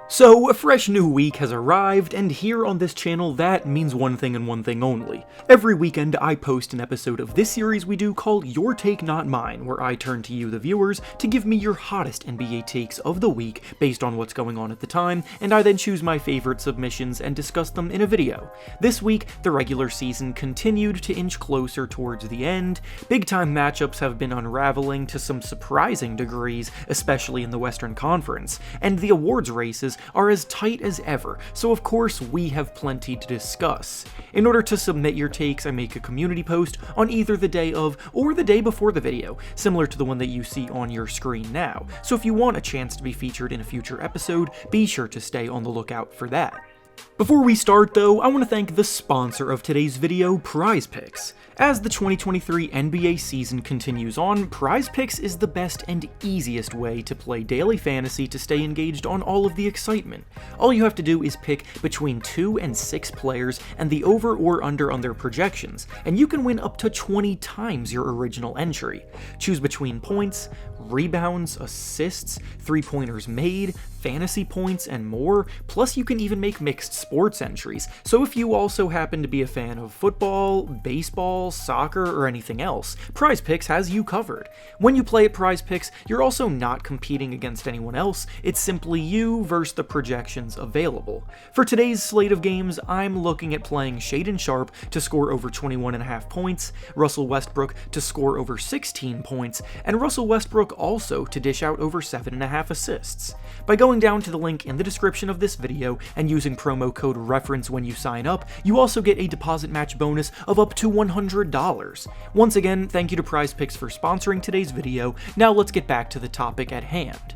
So, a fresh new week has arrived, and here on this channel that means one thing and one thing only. Every weekend I post an episode of this series we do called Your Take Not Mine, where I turn to you, the viewers, to give me your hottest NBA takes of the week based on what's going on at the time, and I then choose my favorite submissions and discuss them in a video. This week, the regular season continued to inch closer towards the end. Big-time matchups have been unraveling to some surprising degrees, especially in the Western Conference, and the awards races are as tight as ever, so of course we have plenty to discuss. In order to submit your takes, I make a community post on either the day of or the day before the video, similar to the one that you see on your screen now, so if you want a chance to be featured in a future episode, be sure to stay on the lookout for that. Before we start though, I want to thank the sponsor of today's video, PrizePicks. As the 2023 NBA season continues on, PrizePicks is the best and easiest way to play daily fantasy to stay engaged on all of the excitement. All you have to do is pick between 2 and 6 players and the over or under on their projections, and you can win up to 20 times your original entry. Choose between points, rebounds, assists, three-pointers made, fantasy points, and more, plus you can even make mixed sports entries, so if you also happen to be a fan of football, baseball, soccer, or anything else, PrizePicks has you covered. When you play at PrizePicks, you're also not competing against anyone else, it's simply you versus the projections available. For today's slate of games, I'm looking at playing Shaedon Sharpe to score over 21.5 points, Russell Westbrook to score over 16 points, and Russell Westbrook also to dish out over 7.5 assists. By going down to the link in the description of this video and using promo code REFERENCE when you sign up, you also get a deposit match bonus of up to $100. Once again, thank you to PrizePicks for sponsoring today's video. Now let's get back to the topic at hand.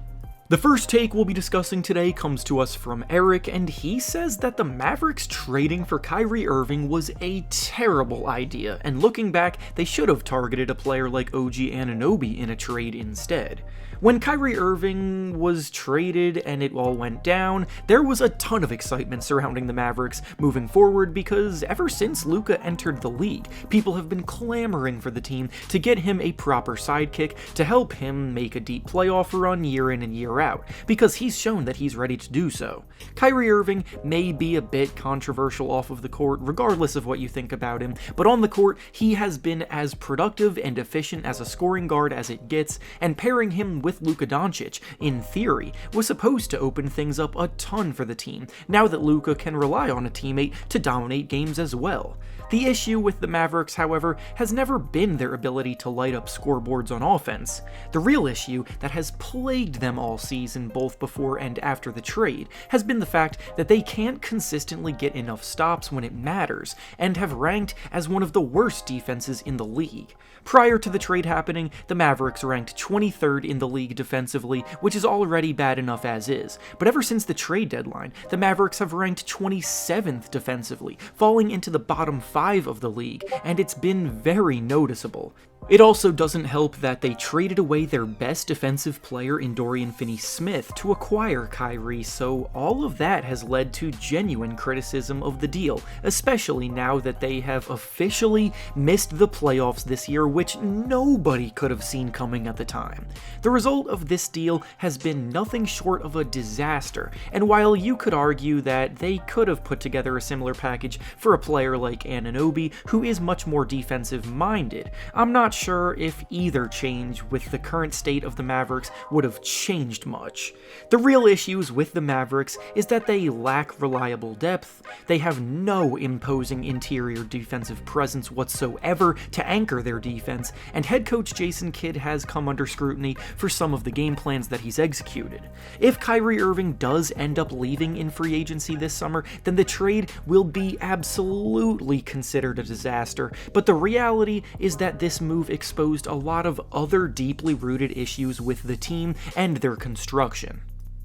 The first take we'll be discussing today comes to us from Eric, and he says that the Mavericks trading for Kyrie Irving was a terrible idea, and looking back, they should have targeted a player like OG Anunoby in a trade instead. When Kyrie Irving was traded and it all went down, there was a ton of excitement surrounding the Mavericks moving forward because ever since Luka entered the league, people have been clamoring for the team to get him a proper sidekick to help him make a deep playoff run year in and year out, because he's shown that he's ready to do so. Kyrie Irving may be a bit controversial off of the court, regardless of what you think about him, but on the court, he has been as productive and efficient as a scoring guard as it gets, and pairing him with Luka Doncic, in theory, was supposed to open things up a ton for the team, now that Luka can rely on a teammate to dominate games as well. The issue with the Mavericks, however, has never been their ability to light up scoreboards on offense. The real issue that has plagued them all season, both before and after the trade, has been the fact that they can't consistently get enough stops when it matters, and have ranked as one of the worst defenses in the league. Prior to the trade happening, the Mavericks ranked 23rd in the league defensively, which is already bad enough as is, but ever since the trade deadline, the Mavericks have ranked 27th defensively, falling into the bottom 5 of the league, and it's been very noticeable. It also doesn't help that they traded away their best defensive player in Dorian Finney-Smith to acquire Kyrie, so all of that has led to genuine criticism of the deal, especially now that they have officially missed the playoffs this year, which nobody could have seen coming at the time. The result of this deal has been nothing short of a disaster, and while you could argue that they could have put together a similar package for a player like Anunoby, who is much more defensive-minded, I'm not sure if either change with the current state of the Mavericks would have changed much. The real issues with the Mavericks is that they lack reliable depth, they have no imposing interior defensive presence whatsoever to anchor their defense, and head coach Jason Kidd has come under scrutiny for some of the game plans that he's executed. If Kyrie Irving does end up leaving in free agency this summer, then the trade will be absolutely considered a disaster, but the reality is that this move exposed a lot of other deeply rooted issues with the team and their construction.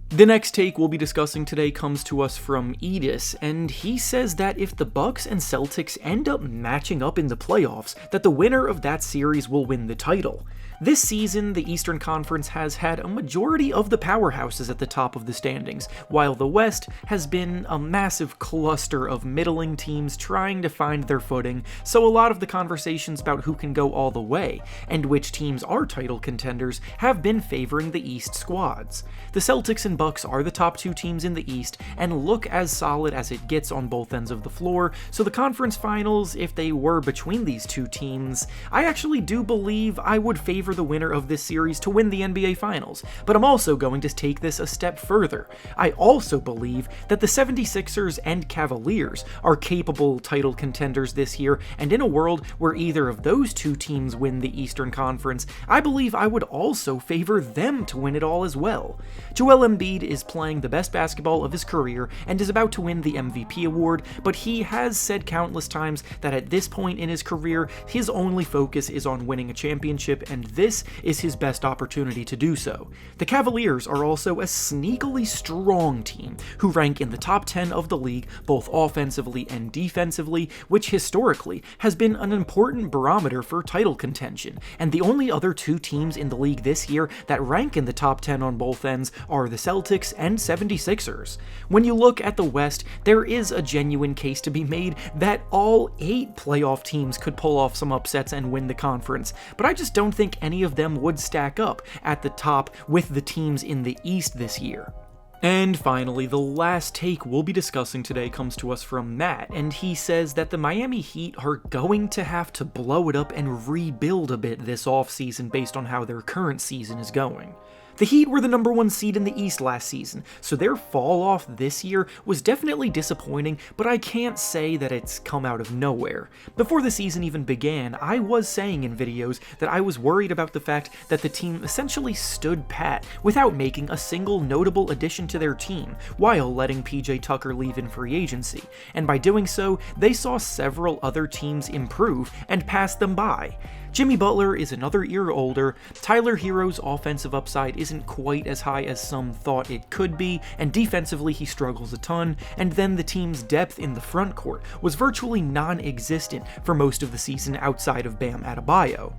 The next take we'll be discussing today comes to us from Edis, and he says that if the Bucks and Celtics end up matching up in the playoffs, that the winner of that series will win the title. This season, the Eastern Conference has had a majority of the powerhouses at the top of the standings, while the West has been a massive cluster of middling teams trying to find their footing, so a lot of the conversations about who can go all the way, and which teams are title contenders, have been favoring the East squads. The Celtics and Bucks are the top two teams in the East, and look as solid as it gets on both ends of the floor, so the conference finals, if they were between these two teams, I actually do believe I would favor the winner of this series to win the NBA Finals, but I'm also going to take this a step further. I also believe that the 76ers and Cavaliers are capable title contenders this year, and in a world where either of those two teams win the Eastern Conference, I believe I would also favor them to win it all as well. Joel Embiid is playing the best basketball of his career and is about to win the MVP award, but he has said countless times that at this point in his career, his only focus is on winning a championship, and this is his best opportunity to do so. The Cavaliers are also a sneakily strong team who rank in the top 10 of the league both offensively and defensively, which historically has been an important barometer for title contention, and the only other two teams in the league this year that rank in the top 10 on both ends are the Celtics and 76ers. When you look at the West, there is a genuine case to be made that all 8 playoff teams could pull off some upsets and win the conference, but I just don't think any of them would stack up at the top with the teams in the East this year. And finally, the last take we'll be discussing today comes to us from Matt, and he says that the Miami Heat are going to have to blow it up and rebuild a bit this offseason based on how their current season is going. The Heat were the number 1 seed in the East last season, so their fall off this year was definitely disappointing, but I can't say that it's come out of nowhere. Before the season even began, I was saying in videos that I was worried about the fact that the team essentially stood pat without making a single notable addition to their team, while letting PJ Tucker leave in free agency, and by doing so, they saw several other teams improve and pass them by. Jimmy Butler is another year older, Tyler Herro's offensive upside isn't quite as high as some thought it could be, and defensively he struggles a ton, and then the team's depth in the front court was virtually non-existent for most of the season outside of Bam Adebayo.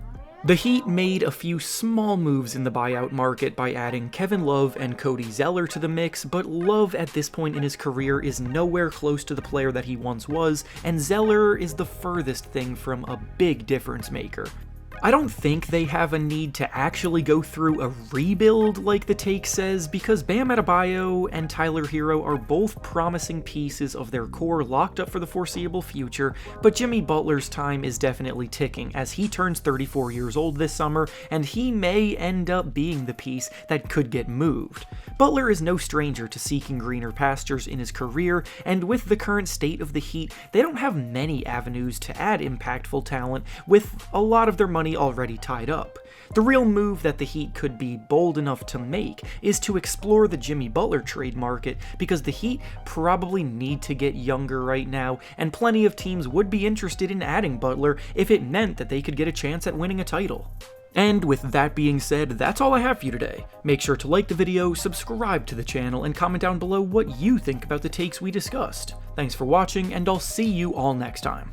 The Heat made a few small moves in the buyout market by adding Kevin Love and Cody Zeller to the mix, but Love at this point in his career is nowhere close to the player that he once was, and Zeller is the furthest thing from a big difference maker. I don't think they have a need to actually go through a rebuild like the take says, because Bam Adebayo and Tyler Herro are both promising pieces of their core locked up for the foreseeable future, but Jimmy Butler's time is definitely ticking as he turns 34 years old this summer, and he may end up being the piece that could get moved. Butler is no stranger to seeking greener pastures in his career, and with the current state of the Heat, they don't have many avenues to add impactful talent with a lot of their money already tied up. The real move that the Heat could be bold enough to make is to explore the Jimmy Butler trade market, because the Heat probably need to get younger right now, and plenty of teams would be interested in adding Butler if it meant that they could get a chance at winning a title. And with that being said, that's all I have for you today. Make sure to like the video, subscribe to the channel, and comment down below what you think about the takes we discussed. Thanks for watching, and I'll see you all next time.